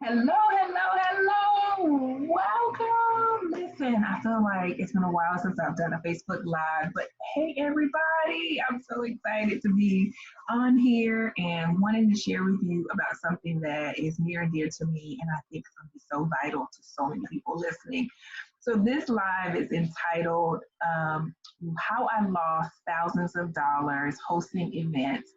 Hello, hello, hello. Welcome. Listen, I feel like it's been a while since I've done a Facebook Live, but hey, everybody, I'm so excited to be on here and wanting to share with you about something that is near and dear to me, and I think it's going to be so vital to so many people listening. So, this live is entitled How I Lost Thousands of Dollars Hosting Events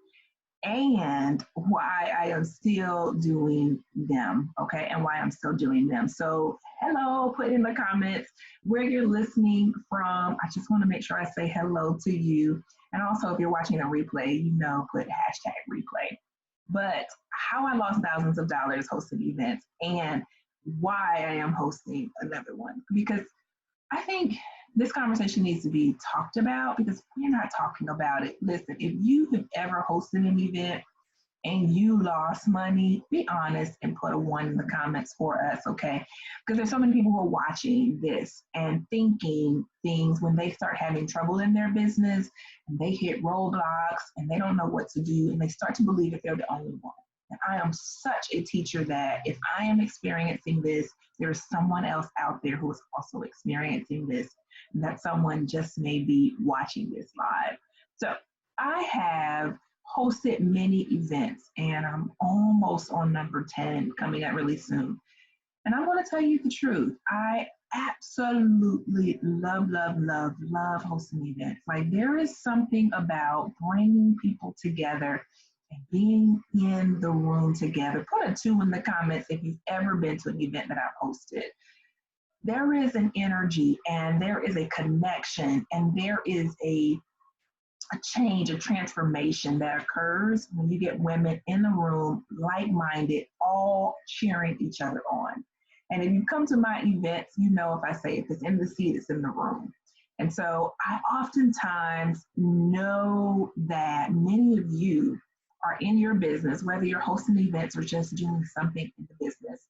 and why I am still doing them, okay, and why I'm still doing them. So, hello, put in the comments where you're listening from. I just want to make sure I say hello to you. And also, if you're watching a replay, put hashtag replay. But how I lost thousands of dollars hosting events and why I am hosting another one. Because I think this conversation needs to be talked about because we're not talking about it. Listen, if you have ever hosted an event and you lost money, be honest and put a one in the comments for us, okay? Because there's so many people who are watching this and thinking things when they start having trouble in their business and they hit roadblocks and they don't know what to do and they start to believe that they're the only one. And I am such a teacher that if I am experiencing this, there's someone else out there who is also experiencing this, and that someone just may be watching this live. So I have hosted many events, and I'm almost on number 10 coming up really soon. And I'm going to tell you the truth. I absolutely love, love, love, love hosting events. Like, there is something about bringing people together and being in the room together. Put a two in the comments if you've ever been to an event that I've hosted. There is an energy and there is a connection and there is a change, a transformation that occurs when you get women in the room, like minded, all cheering each other on. And if you come to my events, you know if I say if it's in the seat, it's in the room. And so I oftentimes know that many of you are in your business, whether you're hosting events or just doing something in the business,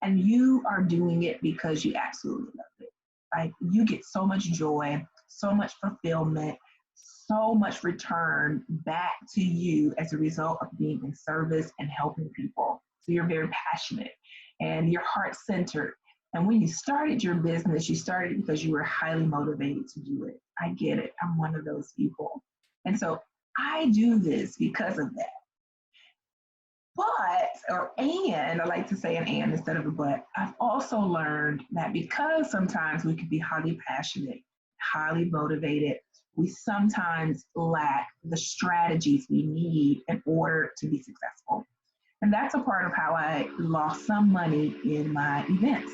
and you are doing it because you absolutely love it. Like, you get so much joy, so much fulfillment, so much return back to you as a result of being in service and helping people. So you're very passionate and you're heart centered. And when you started your business, you started it because you were highly motivated to do it. I get it. I'm one of those people. And so I do this because of that. But, or and, I like to say an and instead of a but, I've also learned that because sometimes we can be highly passionate, highly motivated, we sometimes lack the strategies we need in order to be successful. And that's a part of how I lost some money in my events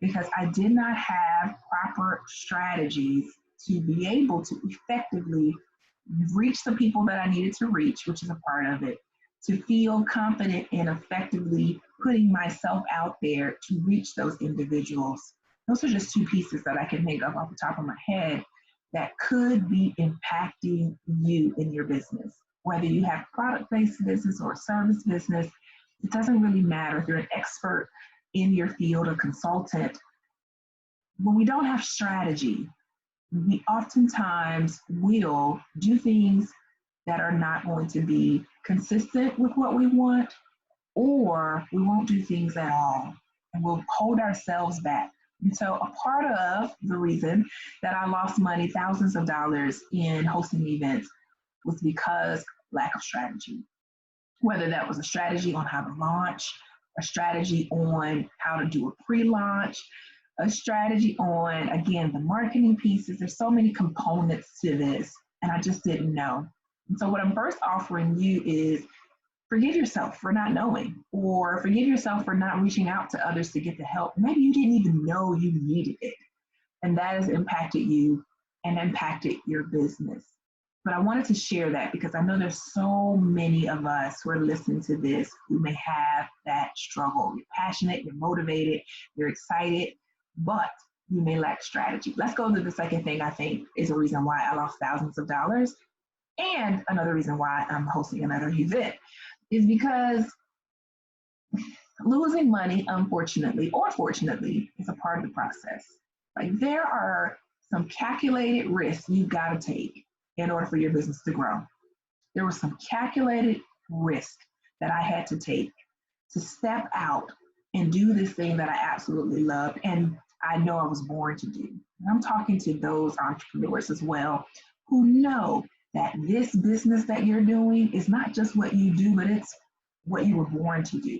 because I did not have proper strategies to be able to effectively reach the people that I needed to reach, which is a part of it, to feel confident in effectively putting myself out there to reach those individuals. Those are just two pieces that I can think of off the top of my head that could be impacting you in your business. Whether you have product-based business or a service business, it doesn't really matter if you're an expert in your field, a consultant. When we don't have strategy, we oftentimes will do things that are not going to be consistent with what we want, or we won't do things at all and we'll hold ourselves back. And so, a part of the reason that I lost money, thousands of dollars in hosting events, was because lack of strategy. Whether that was a strategy on how to launch, a strategy on how to do a pre launch, a strategy on, again, the marketing pieces. There's so many components to this, and I just didn't know. And so, what I'm first offering you is forgive yourself for not knowing, or forgive yourself for not reaching out to others to get the help. Maybe you didn't even know you needed it, and that has impacted you and impacted your business. But I wanted to share that because I know there's so many of us who are listening to this who may have that struggle. You're passionate, you're motivated, you're excited, but you may lack strategy. Let's go to the second thing I think is a reason why I lost thousands of dollars. And another reason why I'm hosting another event is because losing money, unfortunately or fortunately, is a part of the process. Like, there are some calculated risks you got to take in order for your business to grow. There was some calculated risk that I had to take to step out and do this thing that I absolutely loved and I know I was born to do. And I'm talking to those entrepreneurs as well who know that this business that you're doing is not just what you do, but it's what you were born to do.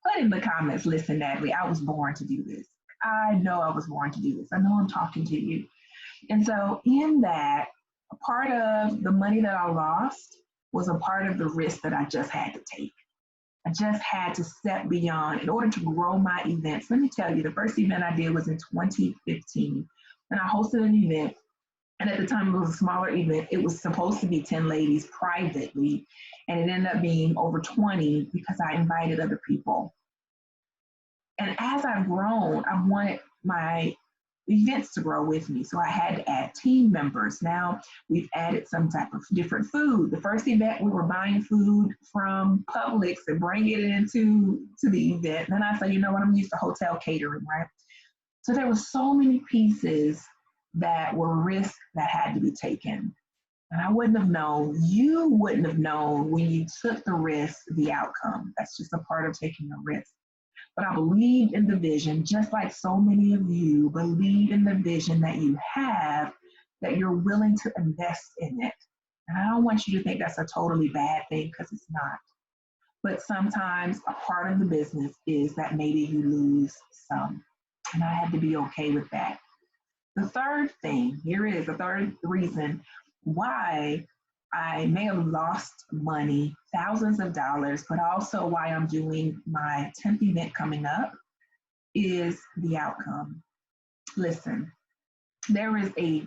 Put in the comments, listen, Natalie, I was born to do this. I know I was born to do this. I know I'm talking to you. And so, in that, a part of the money that I lost was a part of the risk that I just had to take. I just had to step beyond in order to grow my events. Let me tell you, the first event I did was in 2015, and I hosted an event. And at the time, it was a smaller event. It was supposed to be 10 ladies privately, and it ended up being over 20 because I invited other people. And as I've grown, I wanted my events to grow with me. So I had to add team members. Now we've added some type of different food. The first event, we were buying food from Publix and bringing it into the event. And then I said, you know what, I'm used to hotel catering, right? So there were so many pieces that were risks that had to be taken. And I wouldn't have known, you wouldn't have known when you took the risk, the outcome. That's just a part of taking a risk. But I believed in the vision, just like so many of you believe in the vision that you have, that you're willing to invest in it. And I don't want you to think that's a totally bad thing because it's not. But sometimes a part of the business is that maybe you lose some. And I had to be okay with that. The third thing, here is the third reason why I may have lost money, thousands of dollars, but also why I'm doing my 10th event coming up is the outcome. Listen, there is a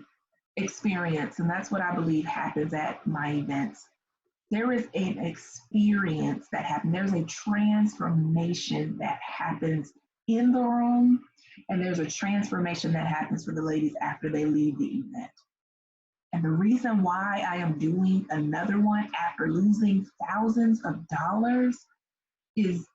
experience, and that's what I believe happens at my events. There is an experience that happens. There's a transformation that happens in the room, and there's a transformation that happens for the ladies after they leave the event. And the reason why I am doing another one after losing thousands of dollars is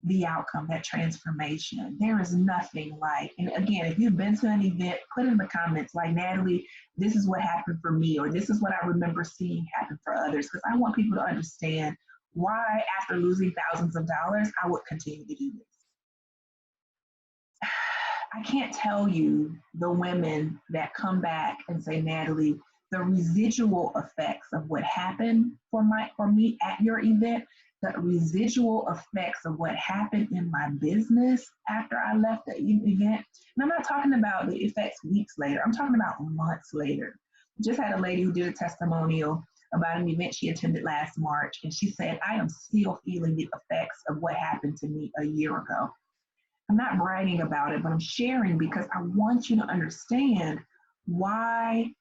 the outcome, that transformation. There is nothing like, and again, if you've been to an event, put in the comments like, Natalie, this is what happened for me, or this is what I remember seeing happen for others, because I want people to understand why after losing thousands of dollars, I would continue to do this. I can't tell you the women that come back and say, Natalie, the residual effects of what happened for me at your event, the residual effects of what happened in my business after I left the event. And I'm not talking about the effects weeks later. I'm talking about months later. Just had a lady who did a testimonial about an event she attended last March, and she said, I am still feeling the effects of what happened to me a year ago. I'm not writing about it, but I'm sharing because I want you to understand why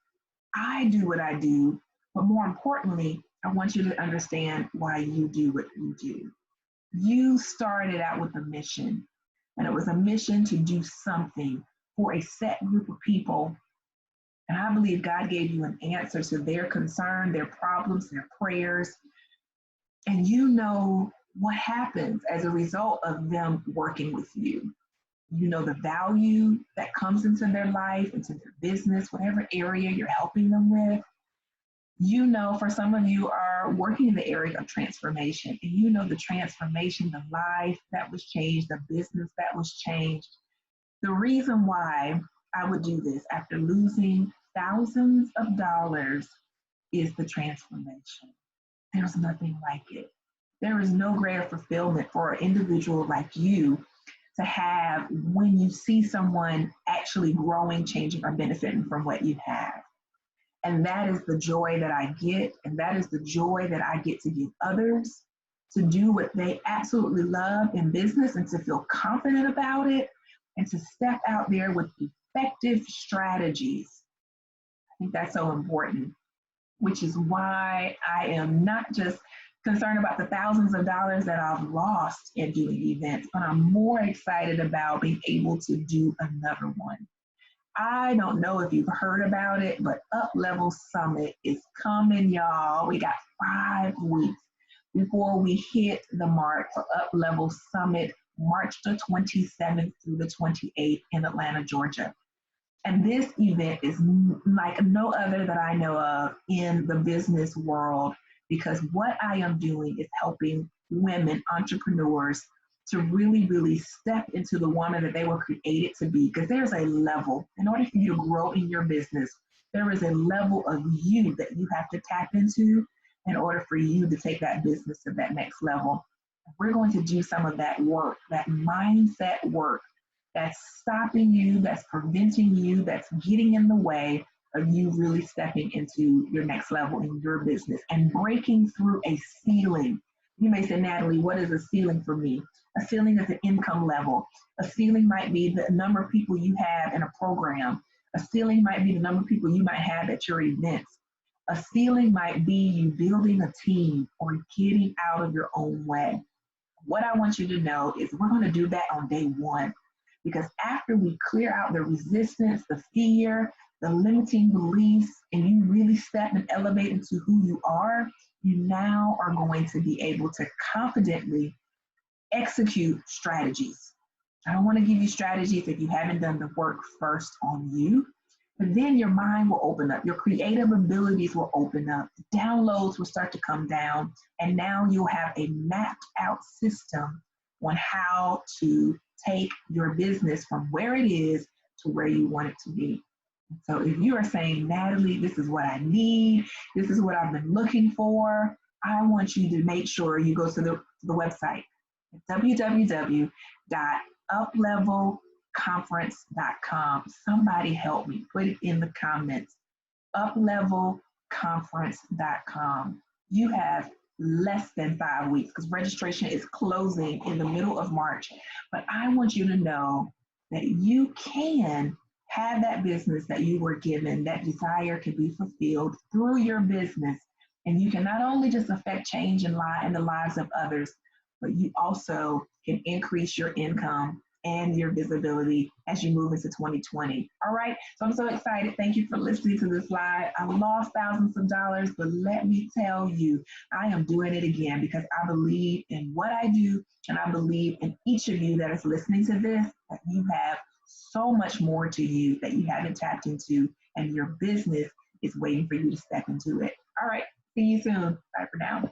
I do what I do, but more importantly, I want you to understand why you do what you do. You started out with a mission, and it was a mission to do something for a set group of people. And I believe God gave you an answer to their concern, their problems, their prayers. And you know what happens as a result of them working with you. You know the value that comes into their life, into their business, whatever area you're helping them with. You know, for some of you are working in the area of transformation, and you know the transformation, the life that was changed, the business that was changed. The reason why I would do this after losing thousands of dollars is the transformation. There's nothing like it. There is no greater fulfillment for an individual like you to have when you see someone actually growing, changing, or benefiting from what you have. And that is the joy that I get, and that is the joy that I get to give others to do what they absolutely love in business and to feel confident about it and to step out there with effective strategies. I think that's so important, which is why I am not just concerned about the thousands of dollars that I've lost in doing events, but I'm more excited about being able to do another one. I don't know if you've heard about it, but UPLEVEL Summit is coming, y'all. We got 5 weeks before we hit the mark for UPLEVEL Summit, March the 27th through the 28th in Atlanta, Georgia. And this event is like no other that I know of in the business world, because what I am doing is helping women entrepreneurs to really, really step into the woman that they were created to be. Because there's a level, in order for you to grow in your business, there is a level of you that you have to tap into in order for you to take that business to that next level. We're going to do some of that work, that mindset work that's stopping you, that's preventing you, that's getting in the way of you really stepping into your next level in your business and breaking through a ceiling. You may say, Natalie, what is a ceiling for me? A ceiling is an income level. A ceiling might be the number of people you have in a program. A ceiling might be the number of people you might have at your events. A ceiling might be you building a team or getting out of your own way. What I want you to know is we're going to do that on day one, because after we clear out the resistance, the fear, the limiting beliefs, and you really step and elevate into who you are, you now are going to be able to confidently execute strategies. I don't want to give you strategies if you haven't done the work first on you. But then your mind will open up, your creative abilities will open up, downloads will start to come down, and now you'll have a mapped out system on how to take your business from where it is to where you want it to be. So if you are saying, Natalie, this is what I need, this is what I've been looking for, I want you to make sure you go to the website, www.uplevelconference.com. Somebody help me, put it in the comments, uplevelconference.com. You have less than 5 weeks because registration is closing in the middle of March. But I want you to know that you can have that business that you were given, that desire can be fulfilled through your business. And you can not only just affect change in the lives of others, but you also can increase your income and your visibility as you move into 2020. All right, so I'm so excited. Thank you for listening to this live. I lost thousands of dollars, but let me tell you, I am doing it again because I believe in what I do, and I believe in each of you that is listening to this, that you have so much more to you that you haven't tapped into, and your business is waiting for you to step into it. All right, see you soon. Bye for now.